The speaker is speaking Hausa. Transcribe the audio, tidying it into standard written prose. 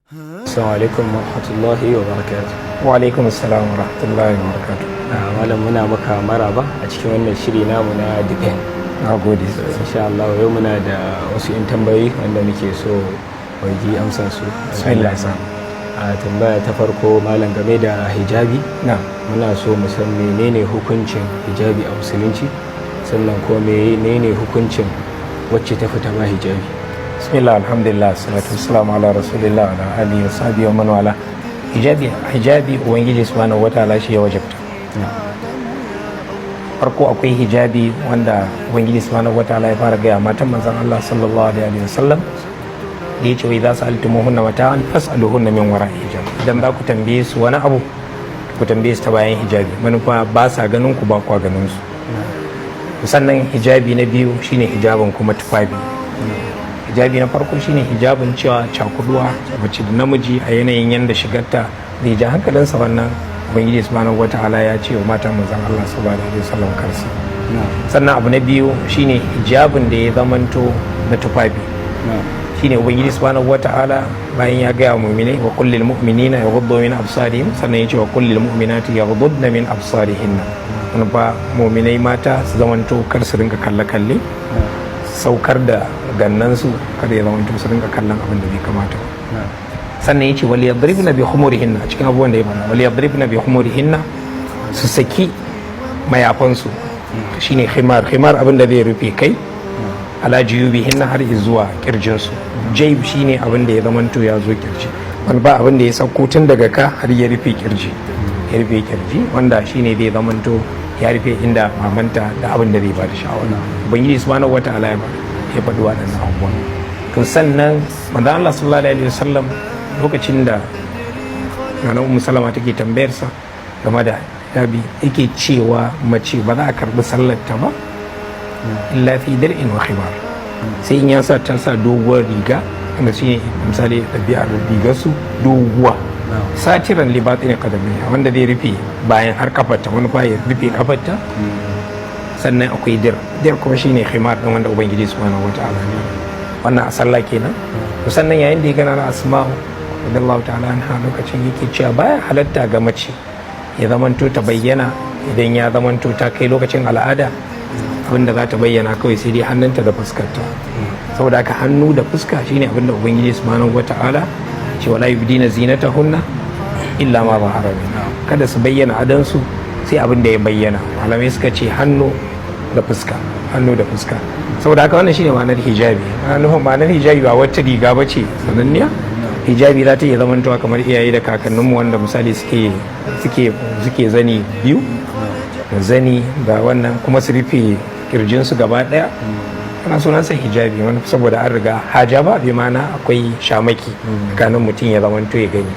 Assalamu alaikum wa rahmatullahi wa barakatuh. Wa alaikum assalam wa rahmatullahi wa barakatuh. Malam muna maka maraba a cikin wannan shiri namu na Depend. Na gode. Insha Allah yau muna da wasu 'yan tambayoyi wanda muke so mu ji amsar su. Bismillah. A tambaya ta farko malam game da hijabi. Na. Muna so mu san menene hukuncin hijabi a musulunci, sannan ko menene hukuncin wacce ta fita ba hijabi. Bismillah, alhamdulillah, salatu wassalamu ala rasulillah wa ala alihi wa sahbihi wa man wala. Hijabi ubangiji subhanahu wataala shi ya wajabta. Farko akwai hijabi wanda ubangiji subhanahu wataala ya fara gaya matan manzon Allah sallallahu alaihi wa sallam da yace wai za su altumuhunna mata'an fas'aluhunna min wara'i hijab. Idan za ku tambaye su wani abu ku tambaye su ta bayan hijabi, manufa ba sa ganin ku ba kwa ganin su. Sannan hijabi na biyu shine hijabin kuma tufafi. Hijabi na farko shine hijabin cewa cakuduwa mace da namiji a yanayin yanda shigarta zai ja hankalinsa, wannan ubangiji subhanahu wataala ya ce wa matan manzon Allah sallallahu alaihi wasallam karsu. Sannan abu na biyu shine hijabin da ya zamanto na tufafi. Shine ubangiji subhanahu wataala bayan ya gaya wa mu'minai wa kullil mu'minina yaghuddu min absarihim, sannan ya ce wa kullil mu'minati yaghuddna min absarihinna. Wannan ba mu'minai mata su zamanto kar su rinka kalle saukar da gannansu kada ya zama su rinka kallon abin da bai kamata. Sannan yace wal yadribna bi khumurihinna, cikin abubuwan da ya bana wal yadribna bi khumurihinna, su saki mayafansu shine khimar abin da zai rufe kai, ala jiyubihinna har zuwa kirjinsu. Jayb shine abin da ya zama ya zo kirji, wani ba abin da ya sauko tun daga ka har ya rufe kirji, wanda shine zai zama ya rufe inda mamanta da abin da zai ba da sha'awa. Ubangiji subhanahu wataala ya faɗi waɗannan abubuwan. To sannan manzon Allah sallallahu alaihi wasallam lokacin da Nana Ummu Salama take tambayar sa game da hijabi, yake cewa mace ba za a karɓi sallar ta ba illa fi dir'in wa khimar, sai in ya sa ta sa doguwar riga, wanda shine misali ɗabi'ar rigar su doguwa, satiran libatin kadamiya, wanda zai rufe bayan har kafarta, wani fa ya rufe kafarta. Sannan akwai dir kuma shine khimar din wanda ubangiji subhanahu wataala ne wannan a sallah kenan. To sannan yayin da ya gana na Asma'u radiyallahu ta'ala anha lokacin yake cewa baya halatta ga mace ya zamanto ta bayyana idan ya zamanto ta kai lokacin al'ada, abinda za ta bayyana kawai sai dai hannunta da fuskarta. Saboda haka hannu da fuska shine abinda ubangiji subhanahu wataala ce wala yubdina zinatahunna illa ma zahara minha, kada su bayyana adansu sai abin da ya bayyana. Malamai suka ce hannu da fuska. Saboda haka wannan shine ma'anar hijabi. Ma'anar hijabi ba wata riga ba ce sananniya. Hijabi za ta iya zamantowa kamar iyaye da kakanninmu wanda misali suke zani biyu da zani da wannan kuma su rufe kirjinsu gaba daya, ana sunansa hijabi, wani saboda an riga hajaba bi ma'ana akwai shamaki tsakanin mutum ya zamanto ya gani.